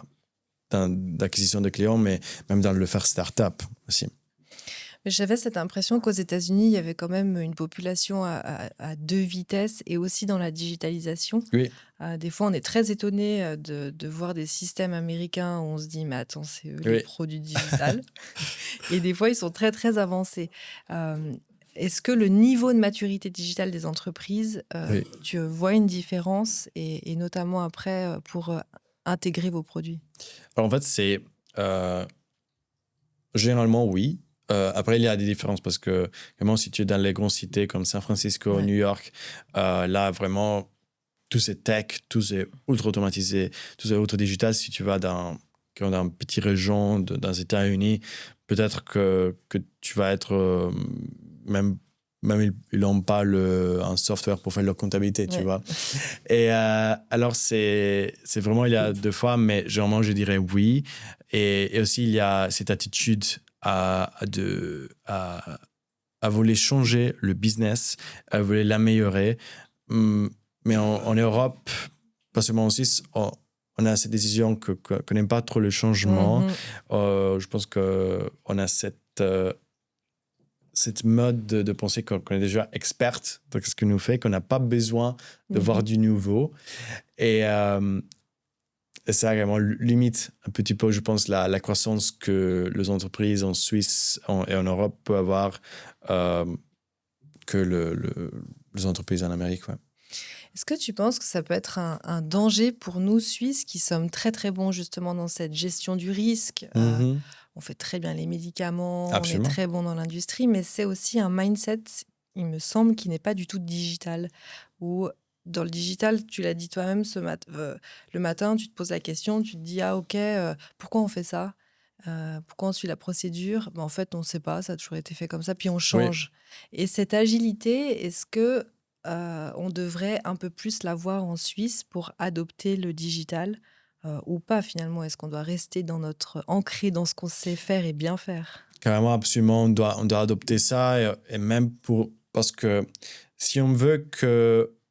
l'acquisition de clients, mais même dans le faire startup aussi. Mais j'avais cette impression qu'aux États-Unis, il y avait quand même une population à deux vitesses et aussi dans la digitalisation. Oui, Des fois, on est très étonné de voir des systèmes américains où on se dit, mais attends, c'est eux les oui. pros du digital. Et des fois, ils sont très, très avancés. Euh, Est-ce que le niveau de maturité digitale des entreprises, Oui. tu vois une différence et notamment après pour intégrer vos produits? Alors en fait, c'est généralement oui. Après, il y a des différences parce que vraiment, si tu es dans les grandes cités comme San Francisco, Ouais. New York, là, vraiment, tout c'est tech, tout c'est ultra automatisé, tout c'est ultra digital. Si tu vas dans une petite région, dans les États-Unis, peut-être que tu vas être même ils n'ont pas un software pour faire leur comptabilité, tu Ouais. vois. Et alors, c'est vraiment, il y a deux fois, mais généralement, je dirais oui. Et aussi, il y a cette attitude à vouloir changer le business, à vouloir l'améliorer. Mais en Europe, pas seulement en Suisse, on a cette décision qu'on n'aime pas trop le changement. Mhm. Je pense qu'on a cette mode de penser qu'on est déjà experte dans ce que nous fait, qu'on n'a pas besoin de voir Mhm. du nouveau. Et ça vraiment limite un petit peu, je pense, la croissance que les entreprises en Suisse et en Europe peuvent avoir euh, que les entreprises en Amérique. Ouais. Est-ce que tu penses que ça peut être un danger pour nous, Suisses, qui sommes très, très bons justement dans cette gestion du risque? Mhm. On fait très bien les médicaments, on est Absolument. très bon dans l'industrie, mais c'est aussi un mindset, il me semble, qui n'est pas du tout digital. Ou dans le digital, tu l'as dit toi-même, le matin, tu te poses la question, tu te dis, ah ok, pourquoi on fait ça? Pourquoi on suit la procédure? En fait, on ne sait pas, ça a toujours été fait comme ça, puis on Oui. change. Et cette agilité, est-ce que on devrait un peu plus l'avoir en Suisse pour adopter le digital? ou pas finalement? Est-ce qu'on doit rester ancré dans ce qu'on sait faire et bien faire? Carrément, absolument, on doit adopter ça et même parce que si on veut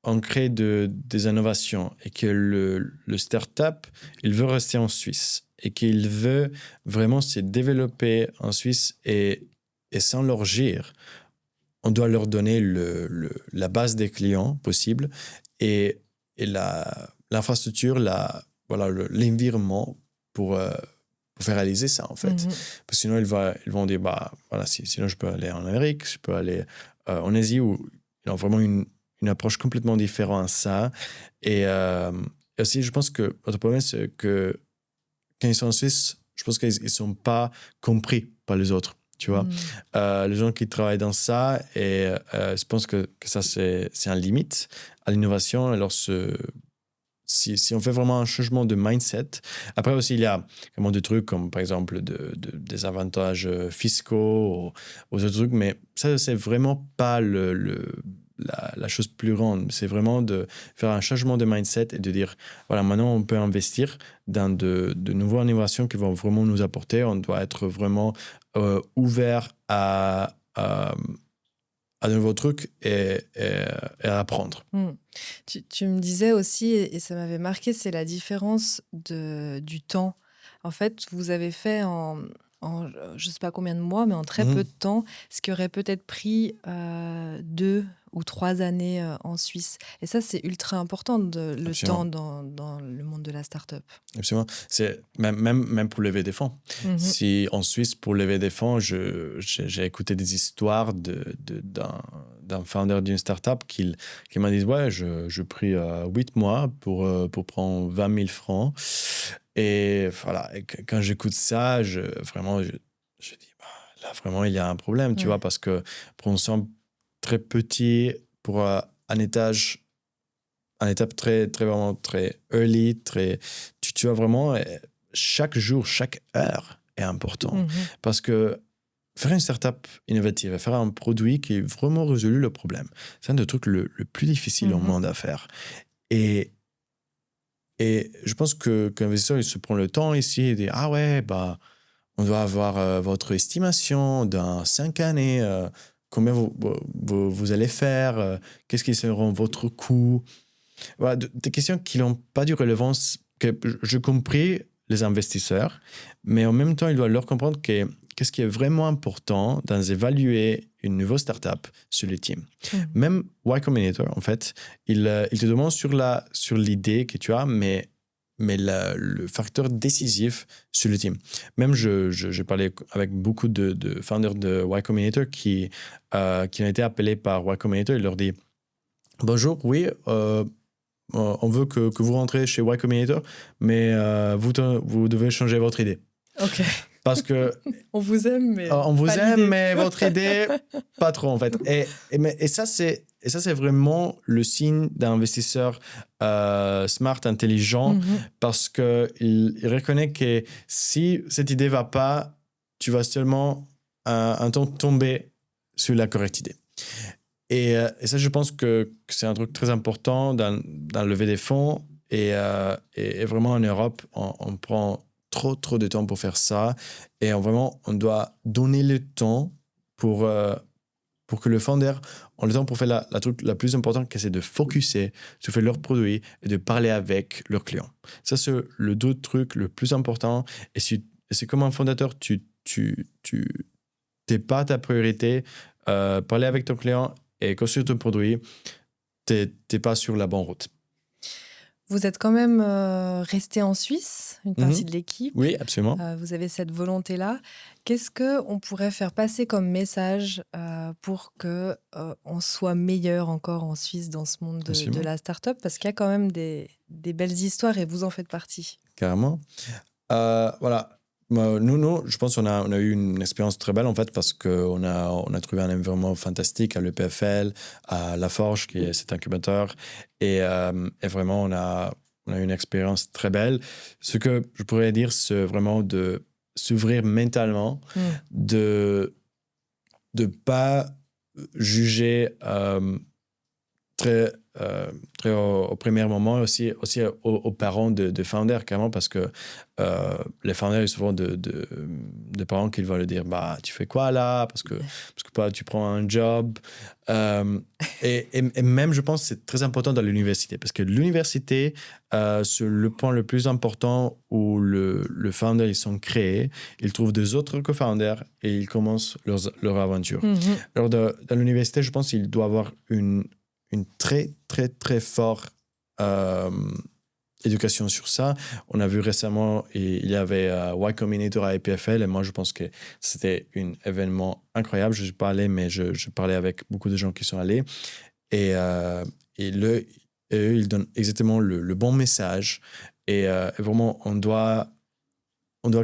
qu'on crée des innovations et que le startup, il veut rester en Suisse et qu'il veut vraiment se développer en Suisse et s'enlargir, on doit leur donner la base des clients possible et, l'infrastructure, voilà, l'environnement pour faire réaliser ça, en fait. Mhm. Parce que sinon, ils vont dire, bah, voilà, sinon je peux aller en Amérique, je peux aller en Asie, où ils ont vraiment une approche complètement différente à ça. Et aussi, je pense que l'autre problème, c'est que quand ils sont en Suisse, je pense qu'ils ne sont pas compris par les autres. Tu vois, Mm. les gens qui travaillent dans ça, et je pense que ça, c'est un limite à l'innovation. Alors, si on fait vraiment un changement de mindset, après aussi, il y a vraiment des trucs comme, par exemple, des avantages fiscaux aux autres trucs, mais ça, c'est vraiment pas la chose plus grande. C'est vraiment de faire un changement de mindset et de dire, voilà, maintenant, on peut investir dans de nouvelles innovations qui vont vraiment nous apporter. On doit être vraiment ouvert à de nouveaux trucs et à apprendre. Mm. Tu me disais aussi, et ça m'avait marqué, c'est la différence du temps. En fait, vous avez fait je ne sais pas combien de mois, mais en très peu de Mhm. temps, ce qui aurait peut-être pris 2 ou 3 années en Suisse. Et ça, c'est ultra important, le temps Absolument. dans le monde de la start-up. Absolument. C'est même pour lever des fonds. Mhm. Si en Suisse, pour lever des fonds, j'ai écouté des histoires d'un founder d'une startup qui m'a dit, ouais, je pris 8 mois pour prendre 20 000 francs. Et voilà, et quand j'écoute ça, vraiment, je dis, bah, là, vraiment, il y a un problème, tu vois, Ouais. parce que pour un semble très petit, pour un étape très, très, vraiment très early, tu as vraiment chaque jour, chaque heure est important. Mhm. Parce que faire une startup innovative, faire un produit qui est vraiment résolu le problème, c'est un des trucs le plus difficile au Mhm. monde à faire. Et, et je pense qu'un investisseur, il se prend le temps ici et dit, ah ouais, bah, on doit avoir votre estimation dans 5 années, combien vous allez faire, qu'est-ce qui seront votre coût. Voilà, des questions qui n'ont pas de relevance, que je compris les investisseurs, mais en même temps, il doit leur comprendre qu'est-ce qui est vraiment important dans évaluer une nouvelle startup sur le team. Mhm. Même Y Combinator, en fait, il te demande sur l'idée que tu as, mais le facteur décisif sur le team. Même j'ai parlé avec beaucoup de founders de Y Combinator qui ont été appelés par Y Combinator. Il leur dit, bonjour, oui, on veut que vous rentrez chez Y Combinator, mais vous devez changer votre idée. Ok. Parce que On vous aime, mais on pas vous aime, l'idée. mais votre idée, pas trop, en fait. Et ça, c'est vraiment le signe d'un investisseur smart, intelligent, Mhm. parce qu'il reconnaît que si cette idée va pas, tu vas seulement un temps tomber sur la correcte idée. Et ça, je pense que c'est un truc très important dans le lever des fonds. Et vraiment, en Europe, on prend trop de temps pour faire ça. Et on doit donner le temps pour que le founder ait le temps pour faire la truc la plus importante, que c'est de focuser sur faire leurs produits et de parler avec leurs clients. Ça, c'est le deux truc le plus important. Et c'est comme un fondateur, t'es pas ta priorité, parler avec ton client et construire ton produit, t'es pas sur la bonne route. Vous êtes quand même resté en Suisse, une partie Mhm. de l'équipe. Oui, absolument. Vous avez cette volonté-là. Qu'est-ce qu'on pourrait faire passer comme message pour que on soit meilleur encore en Suisse dans ce monde de Absolument. la start-up? Parce qu'il y a quand même des belles histoires et vous en faites partie. Carrément. Voilà. Nous, je pense qu'on a eu une expérience très belle, en fait, parce qu'on a trouvé un environnement fantastique à l'EPFL, à La Forge, qui est cet incubateur. Et vraiment, on a eu une expérience très belle. Ce que je pourrais dire, c'est vraiment de s'ouvrir mentalement, Mm. de ne pas juger très très au premier moment, aussi aux parents de founders, carrément, parce que les founders, il y a souvent de parents qui vont leur dire bah, tu fais quoi là? Parce que bah, tu prends un job. Et même, je pense que c'est très important dans l'université, parce que l'université, c'est le point le plus important où le founder, ils sont créés, ils trouvent des autres co-founders et ils commencent leur aventure. Alors, dans l'université, je pense qu'il doit avoir une très, très, très forte éducation sur ça. On a vu récemment, il y avait Y Combinator à EPFL, et moi, je pense que c'était un événement incroyable. Je ne suis pas allé, mais je parlais avec beaucoup de gens qui sont allés. Et eux, ils donnent exactement le bon message. Et vraiment, on doit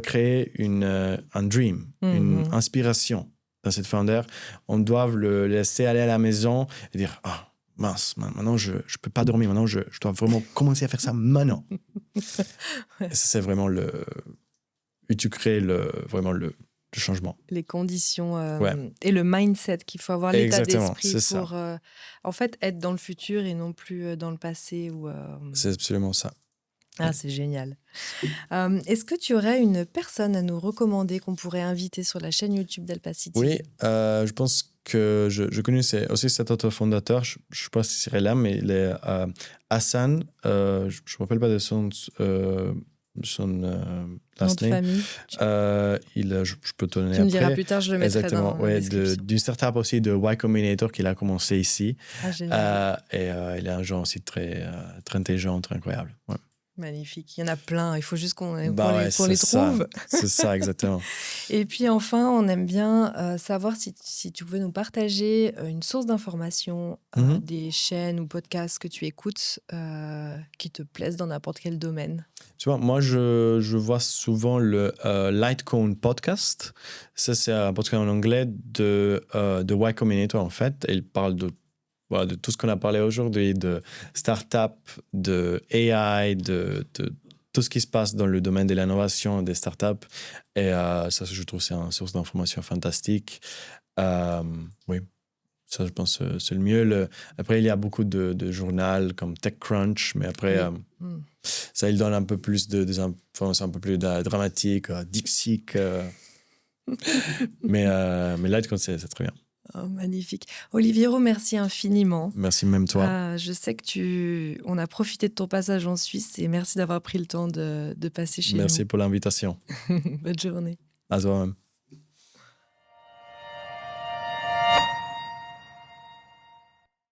créer un dream, une inspiration dans cette founder. On doit le laisser aller à la maison et dire ah, mince, maintenant je ne peux pas dormir, maintenant je dois vraiment commencer à faire ça maintenant. Et ça, c'est vraiment tu crées vraiment le changement. Les conditions Ouais. et le mindset qu'il faut avoir, l'état Exactement, d'esprit c'est pour en fait être dans le futur et non plus dans le passé. C'est absolument ça. Ah, c'est génial. Est-ce que tu aurais une personne à nous recommander qu'on pourrait inviter sur la chaîne YouTube d'Alpacity? Oui, je pense que je connais aussi cet autre fondateur. Je ne sais pas si c'est là, mais il est Hassan. Je ne me rappelle pas de son last Nom de name. famille. Je peux te donner Tu me après. diras plus tard, je le mettrai Exactement, dans la description. d'une startup aussi de Y Combinator qu'il a commencé ici. Ah, génial. Et il est un genre aussi très, très intelligent, très incroyable. Ouais. Magnifique. Il y en a plein. Il faut juste qu'on Bah ouais, qu'on les trouve. C'est ça, exactement. Et puis enfin, on aime bien savoir si tu pouvais nous partager une source d'information, des chaînes ou podcasts que tu écoutes qui te plaisent dans n'importe quel domaine. Tu vois, moi, je vois souvent le Litecoin podcast. Ça, c'est un podcast en anglais de Y Combinator, en fait. Et il parle de tout ce qu'on a parlé aujourd'hui, de start-up, de AI, de tout ce qui se passe dans le domaine de l'innovation des startups. Et ça, je trouve, c'est une source d'information fantastique. Oui, ça, je pense, c'est le mieux. Après, il y a beaucoup de journaux comme TechCrunch, mais après, ça, il donne un peu plus des informations un peu plus dramatiques, DeepSeek. mais Litecoin, c'est très bien. Oh, magnifique. Oliviero, merci infiniment. Merci même toi. Je sais que on a profité de ton passage en Suisse et merci d'avoir pris le temps de passer chez nous. Merci pour l'invitation. Bonne journée. À toi-même.